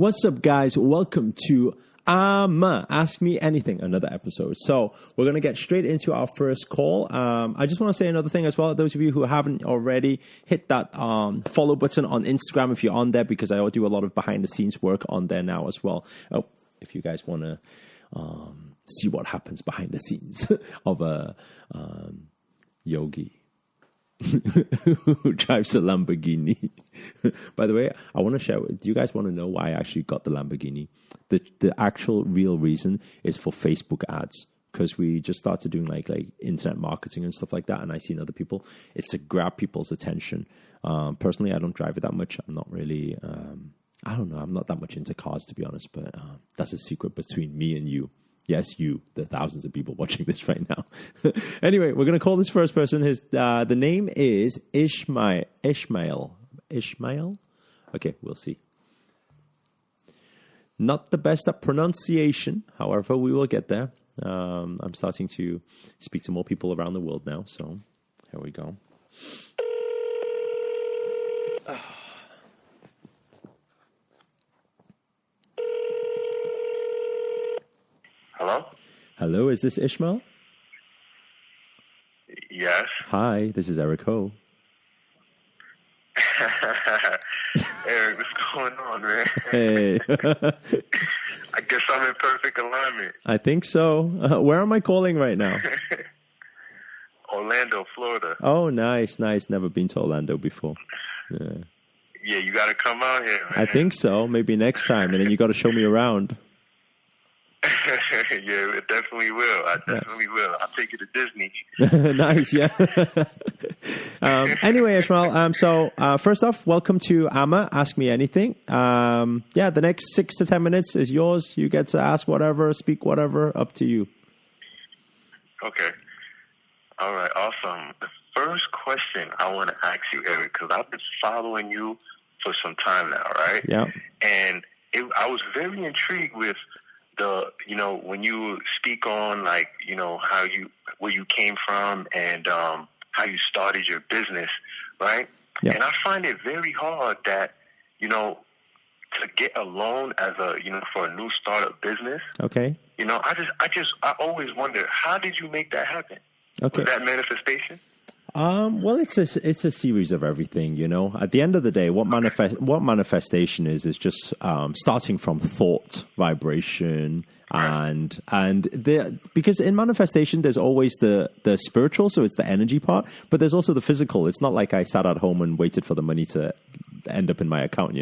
What's up, guys? Welcome to Ask Me Anything, another episode. So we're going to get straight into our first call. I just want to say another thing as well. Those of you who haven't already, hit that follow button on Instagram if you're on there, because I do a lot of behind-the-scenes work on there now as well. Oh, if you guys want to see what happens behind the scenes of a yogi who drives a Lamborghini. By the way, I want to share. Do you guys want to know why I actually got the Lamborghini? The actual real reason is for Facebook ads, because we just started doing like internet marketing and stuff like that, and I seen other people. It's to grab people's attention. Personally, I don't drive it that much. I'm not really. I don't know. I'm not that much into cars, to be honest. But that's a secret between me and you. Yes, you, the thousands of people watching this right now. Anyway, we're going to call this first person. The name is Ishmael. Ishmael? Okay, we'll see. Not the best at pronunciation. However, we will get there. I'm starting to speak to more people around the world now. So here we go. Hello? Hello, is this Ishmael? Yes. Hi, this is Eric Ho. Eric, what's going on, man? Hey. I guess I'm in perfect alignment. I think so. Where am I calling right now? Orlando, Florida. Oh, nice. Never been to Orlando before. Yeah, you got to come out here, man. I think so. Maybe next time, and then you got to show me around. Yeah, it definitely will. I definitely will. I'll take you to Disney. Nice, yeah. Anyway, Ishmael, so first off, welcome to Ask Me Anything. The next 6 to 10 minutes is yours. You get to ask whatever, speak whatever, up to you. Okay. All right, awesome. The first question I want to ask you, Eric, because I've been following you for some time now, right? Yeah. And I was very intrigued with when you speak on where you came from and how you started your business, right? Yeah. And I find it very hard that, to get a loan as for a new startup business. Okay. I always wonder, how did you make that happen? Okay. Was that manifestation? Well, it's a series of everything, At the end of the day, what manifestation is just starting from thought, vibration, because in manifestation there's always the spiritual, so it's the energy part, but there's also the physical. It's not like I sat at home and waited for the money to end up in my account,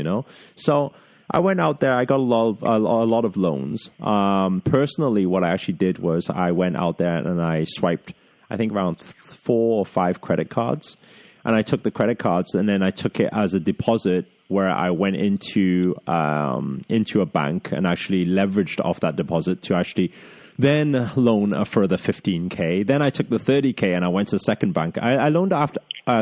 So I went out there. I got a lot of loans. Personally, what I actually did was I went out there and I swiped, I think, around 4 or 5 credit cards. And I took the credit cards and then I took it as a deposit where I went into a bank and actually leveraged off that deposit to actually then loan a further 15K. Then I took the 30K and I went to the second bank. I loaned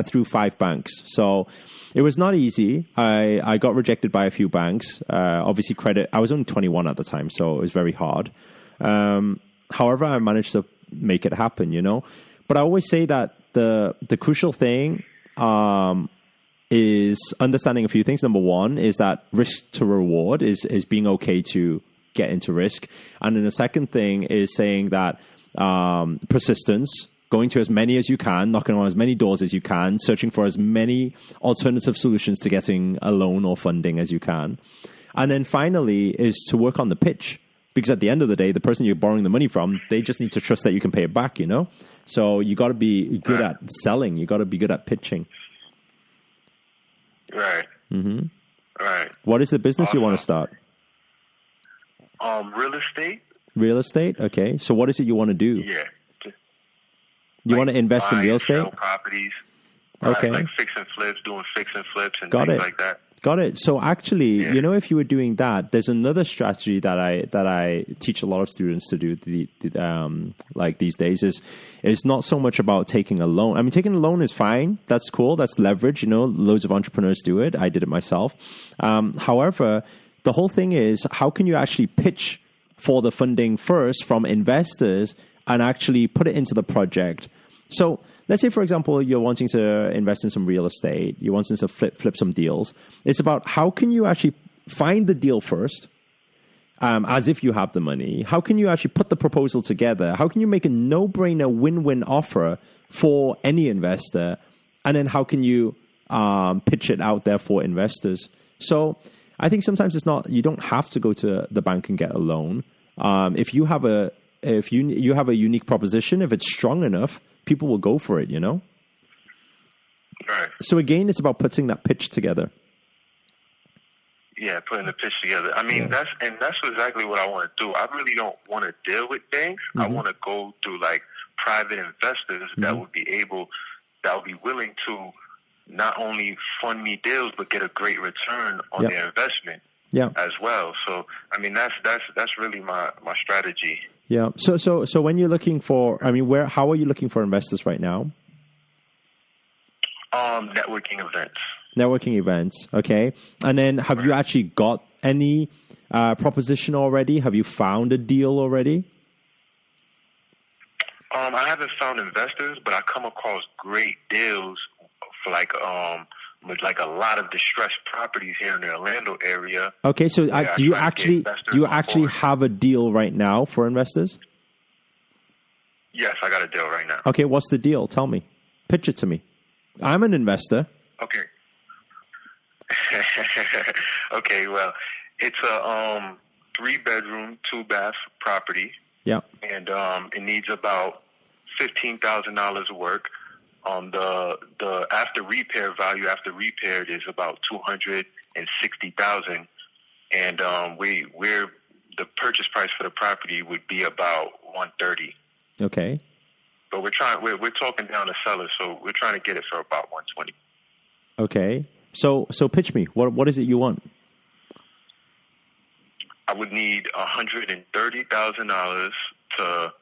through 5 banks. So it was not easy. I got rejected by a few banks. Obviously, credit, I was only 21 at the time, so it was very hard. However, I managed to make it happen, But I always say that the crucial thing is understanding a few things. Number one is that risk to reward is being okay to get into risk. And then the second thing is saying that persistence, going to as many as you can, knocking on as many doors as you can, searching for as many alternative solutions to getting a loan or funding as you can. And then finally is to work on the pitch. Because at the end of the day, the person you're borrowing the money from, they just need to trust that you can pay it back, So you got to be good at selling. You got to be good at pitching. Right. Mm-hmm. Right. What is the business you want to start? Real estate. Real estate? Okay. So what is it you want to do? Yeah. You want to invest in real estate? Sell properties. Okay. Like fix and flips, doing fix and flips and Got things it. like that. Got it. So actually, if you were doing that, there's another strategy that I teach a lot of students to do like these days is not so much about taking a loan. I mean, taking a loan is fine. That's cool. That's leverage. Loads of entrepreneurs do it. I did it myself. However, the whole thing is, how can you actually pitch for the funding first from investors and actually put it into the project? So let's say, for example, you're wanting to invest in some real estate. You're wanting to flip some deals. It's about how can you actually find the deal first, as if you have the money? How can you actually put the proposal together? How can you make a no-brainer win-win offer for any investor? And then how can you pitch it out there for investors? So I think sometimes you don't have to go to the bank and get a loan. If you have a unique proposition, if it's strong enough, people will go for it, you know? Right. So again, it's about putting that pitch together. Yeah, putting the pitch together. I mean, that's exactly what I want to do. I really don't want to deal with banks. I want to go through like private investors that would be willing to not only fund me deals, but get a great return on their investment as well. So, I mean, that's really my strategy. Yeah. So when you're looking for, I mean, how are you looking for investors right now? Networking events. Okay. And then have you actually got any proposition already? Have you found a deal already? I haven't found investors, but I come across great deals for with like a lot of distressed properties here in the Orlando area. Okay, so do you actually have a deal right now for investors? Yes, I got a deal right now. Okay, what's the deal? Tell me. Pitch it to me. I'm an investor. Okay. Okay, well, it's a 3-bedroom, 2-bath property. Yeah. And it needs about $15,000 of work. The after repair value after repaired is about $260,000, and we're the purchase price for the property would be about $130,000. Okay. But we're talking down the seller, so we're trying to get it for about $120,000. Okay. So pitch me. What is it you want? I would need $130,000 to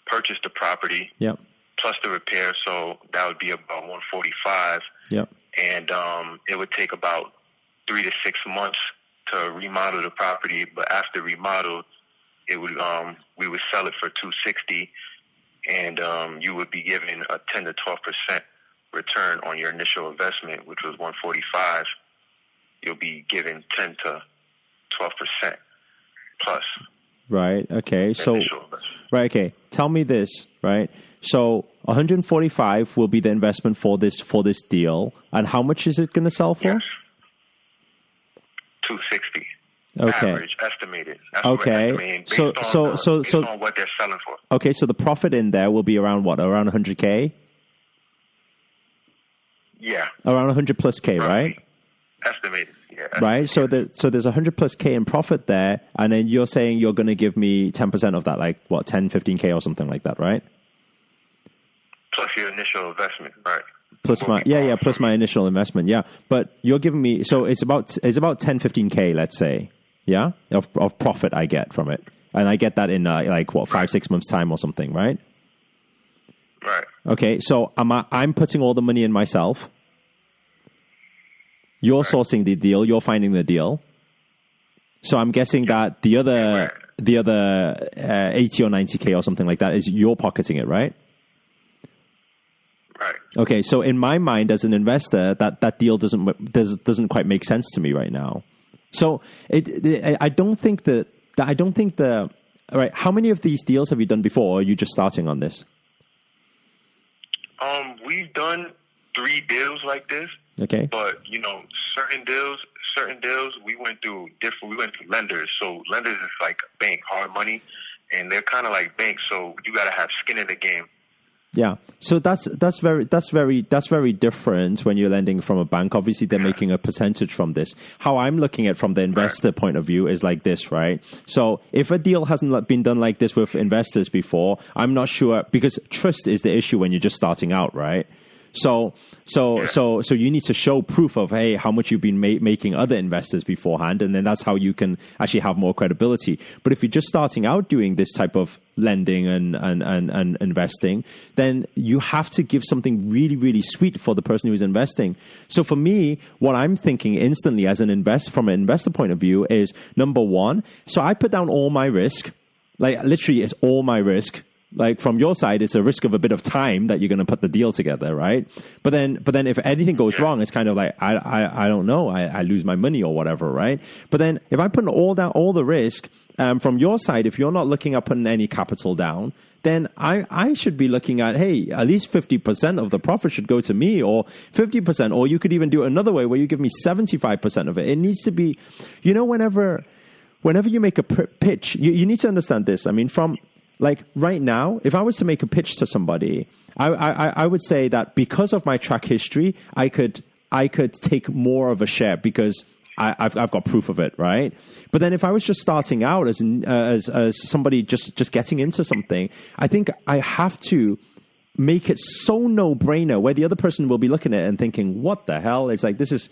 purchase the property. Yep. Plus the repair, so that would be about $145,000. Yep. And it would take about 3 to 6 months to remodel the property. But after remodeled, it would we would sell it for $260,000, and you would be given a 10 to 12% return on your initial investment, which was $145,000. You'll be given 10 to 12% plus. Right. Okay. So. Right. Okay. Tell me this. Right. So 145 will be the investment for this deal, and how much is it going to sell for? Yes. 260. Okay. Average estimated. That's okay. Based on what they're selling for. Okay, so the profit in there will be around what? Around 100K? Yeah. Around 100 plus K, right? Estimated. Yeah. Right. So there's 100 plus K in profit there, and then you're saying you're going to give me 10% of that, like what, 10, 15K or something like that, right? Plus your initial investment, right? Plus my initial investment, yeah. But you're giving me, so it's about 10, 15K, let's say, yeah, of profit I get from it, and I get that in 5-6 months time or something, right? Right. Okay, so I'm putting all the money in myself. You're sourcing the deal. You're finding the deal. So I'm guessing that the other 80 or 90K or something like that is you're pocketing it, right? Right. Okay, so in my mind as an investor, that deal doesn't quite make sense to me right now. So I don't think the all right. How many of these deals have you done before, or are you just starting on this? We've done 3 deals like this. Okay. But certain deals we went through lenders. So lenders is like a bank, hard money, and they're kind of like banks. So you got to have skin in the game. Yeah. So that's very different when you're lending from a bank. Obviously, they're making a percentage from this. How I'm looking at from the investor point of view is like this, right? So if a deal hasn't been done like this with investors before, I'm not sure, because trust is the issue when you're just starting out, right? So you need to show proof of, hey, how much you've been making other investors beforehand, and then that's how you can actually have more credibility. But if you're just starting out doing this type of lending and investing, then you have to give something really, really sweet for the person who's investing. So for me, what I'm thinking instantly as an investor, from an investor point of view, is number one, so I put down all my risk, like literally it's all my risk. Like from your side, it's a risk of a bit of time that you're going to put the deal together, right? But then if anything goes wrong, it's kind of like, I don't know, I lose my money or whatever, right? But then if I put all the risk, from your side, if you're not looking at putting any capital down, then I should be looking at, hey, at least 50% of the profit should go to me, or 50%, or you could even do it another way where you give me 75% of it. It needs to be, whenever you make a pitch, you need to understand this. I mean, from like right now, if I was to make a pitch to somebody, I would say that because of my track history, I could take more of a share because I've got proof of it, right? But then if I was just starting out as somebody just getting into something, I think I have to make it so no-brainer where the other person will be looking at it and thinking, what the hell? It's like, this is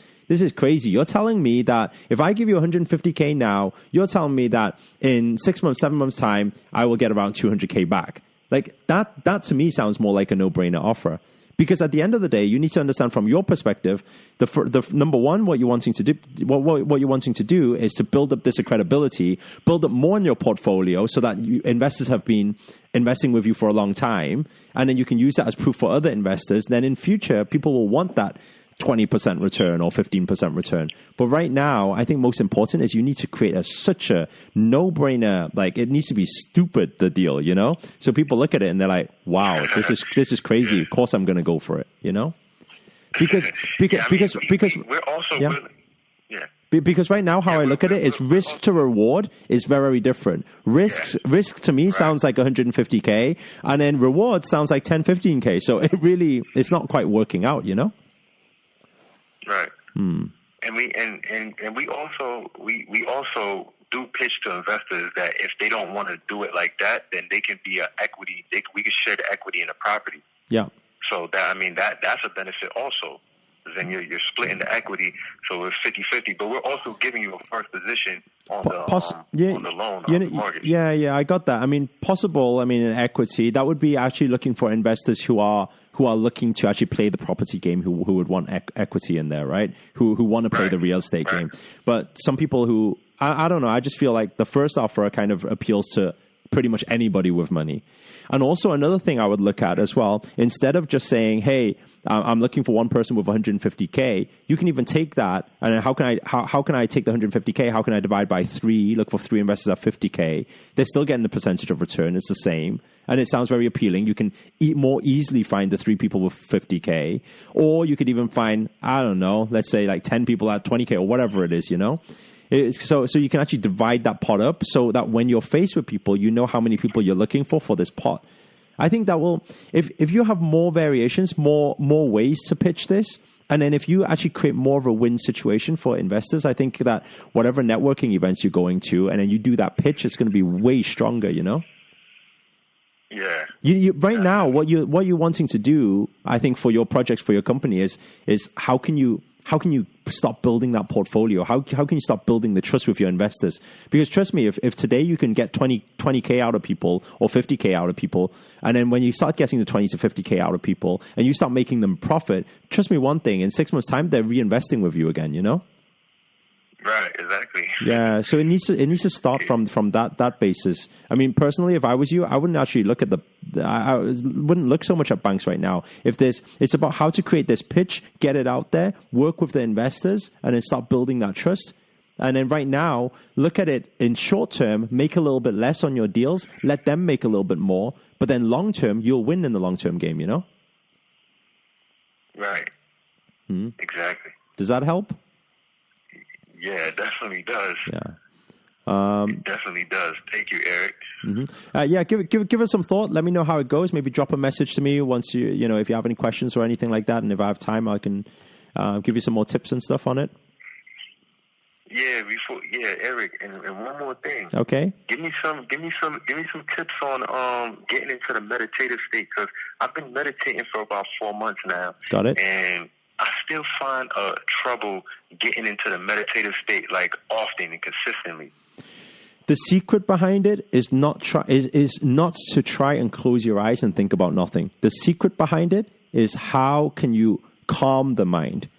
crazy. You're telling me that if I give you 150K now, you're telling me that in 6 months, 7 months time, I will get around 200K back. Like that to me sounds more like a no-brainer offer. Because at the end of the day, you need to understand from your perspective, the number one, what you're wanting to do is to build up this credibility, build up more in your portfolio so that investors have been investing with you for a long time. And then you can use that as proof for other investors. Then in future, people will want that 20% return or 15% return. But right now, I think most important is you need to create such a no-brainer, like it needs to be stupid, the deal, So people look at it and they're like, wow, this is crazy. Of course I'm going to go for it, Because we're also because right now how I look at it is risk to reward is very different. Risk to me sounds like 150K, and then reward sounds like 10, 15K. So it's not quite working out, Right. And we also do pitch to investors that if they don't want to do it like that, then they can be an equity. We can share the equity in the property. Yeah. So that's a benefit also. Then you're splitting the equity, so it's 50-50. But we're also giving you a first position on the loan, on the mortgage. Yeah, I got that. I mean, possible. I mean, in equity, that would be actually looking for investors who are looking to actually play the property game, who would want equity in there, right? Who want to play the real estate game. But some people who I don't know. I just feel like the first offer kind of appeals to pretty much anybody with money. And also another thing I would look at as well, instead of just saying, hey, I'm looking for one person with 150K, you can even take that. And how can I take the 150K? How can I divide by 3? Look for 3 investors at 50K. They're still getting the percentage of return. It's the same. And it sounds very appealing. You can more easily find the 3 people with 50K. Or you could even find, I don't know, let's say like 10 people at 20K or whatever it is, So you can actually divide that pot up so that when you're faced with people, you know how many people you're looking for this pot. I think that will, if you have more variations, more ways to pitch this, and then if you actually create more of a win situation for investors, I think that whatever networking events you're going to, and then you do that pitch, it's going to be way stronger, Yeah. You right now, what you're wanting to do, I think, for your projects, for your company is how can you start building that portfolio? How can you start building the trust with your investors? Because trust me, if today you can get 20K out of people or 50K out of people, and then when you start getting the 20 to 50K out of people and you start making them profit, trust me one thing, in 6 months' time, they're reinvesting with you again, Right, exactly. Yeah, so it needs to start from that basis. I mean, personally, if I was you, I wouldn't actually look at I wouldn't look so much at banks right now. It's about how to create this pitch, get it out there, work with the investors, and then start building that trust. And then right now, look at it in short term, make a little bit less on your deals, let them make a little bit more, but then long term, you'll win in the long term game, Right. Exactly. Does that help? Yeah, it definitely does. Yeah. It definitely does. Thank you, Eric. Mm-hmm. Give us some thought. Let me know how it goes. Maybe drop a message to me once if you have any questions or anything like that. And if I have time, I can give you some more tips and stuff on it. Yeah, Eric, and one more thing. Okay. Give me some tips on getting into the meditative state, because I've been meditating for about 4 months now. Got it. And I still find trouble getting into the meditative state, like often and consistently. The secret behind it is not to try and close your eyes and think about nothing. The secret behind it is how can you calm the mind.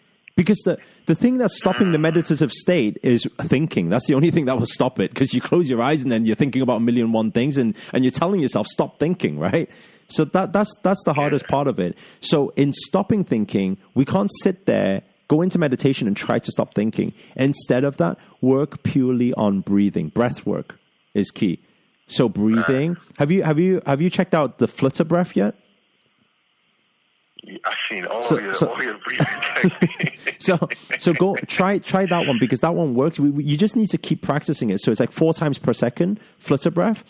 Because the thing that's stopping the meditative state is thinking. That's the only thing that will stop it, because you close your eyes and then you're thinking about a million and one things, and you're telling yourself, stop thinking, right? So that's the hardest part of it. So in stopping thinking, we can't sit there, go into meditation and try to stop thinking. Instead of that, work purely on breathing. Breath work is key. So breathing. Have you checked out the flutter breath yet? I've seen all your breathing techniques. So go try that one, because that one works. You just need to keep practicing it. So it's like 4 times per second flutter breath.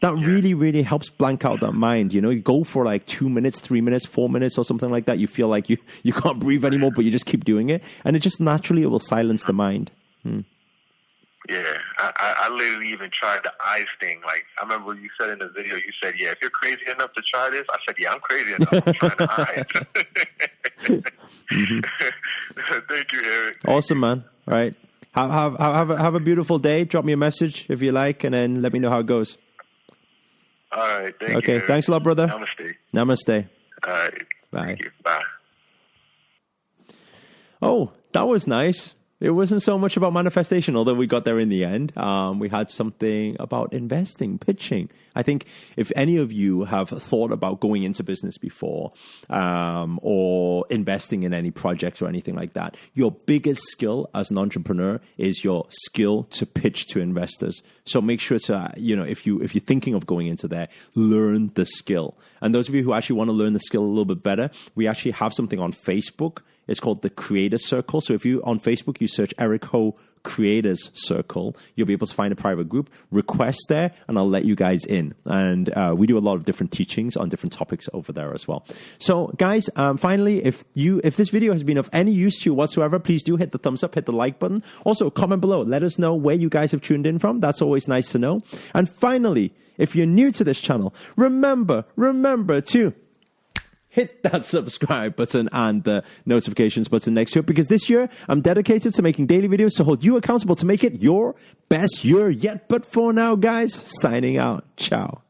That really, really helps blank out that mind. You know, you go for like 2 minutes, 3 minutes, 4 minutes or something like that. You feel like you can't breathe anymore, but you just keep doing it. And it just naturally, it will silence the mind. Yeah, I literally even tried the eyes thing. Like, I remember you said in the video, you said, yeah, if you're crazy enough to try this, I said, yeah, I'm crazy enough. I'm trying the eyes. Thank you, Eric. Awesome, man. All right. Have a beautiful day. Drop me a message if you like, and then let me know how it goes. All right. Thank you. Okay. Thanks a lot, brother. Namaste. Namaste. All right. Bye. Thank you. Bye. Oh, that was nice. It wasn't so much about manifestation, although we got there in the end. We had something about investing, pitching. I think if any of you have thought about going into business before, or investing in any projects or anything like that, your biggest skill as an entrepreneur is your skill to pitch to investors. So make sure to, if you're thinking of going into there, learn the skill. And those of you who actually want to learn the skill a little bit better, we actually have something on Facebook. It's called the Creator Circle. So if you, on Facebook, you search Eric Ho Creators Circle, you'll be able to find a private group, request there, and I'll let you guys in. And we do a lot of different teachings on different topics over there as well. So guys, finally, if this video has been of any use to you whatsoever, please do hit the thumbs up, hit the like button. Also, comment below. Let us know where you guys have tuned in from. That's always nice to know. And finally, if you're new to this channel, remember to hit that subscribe button and the notifications button next to it, because this year I'm dedicated to making daily videos to hold you accountable to make it your best year yet. But for now, guys, signing out. Ciao.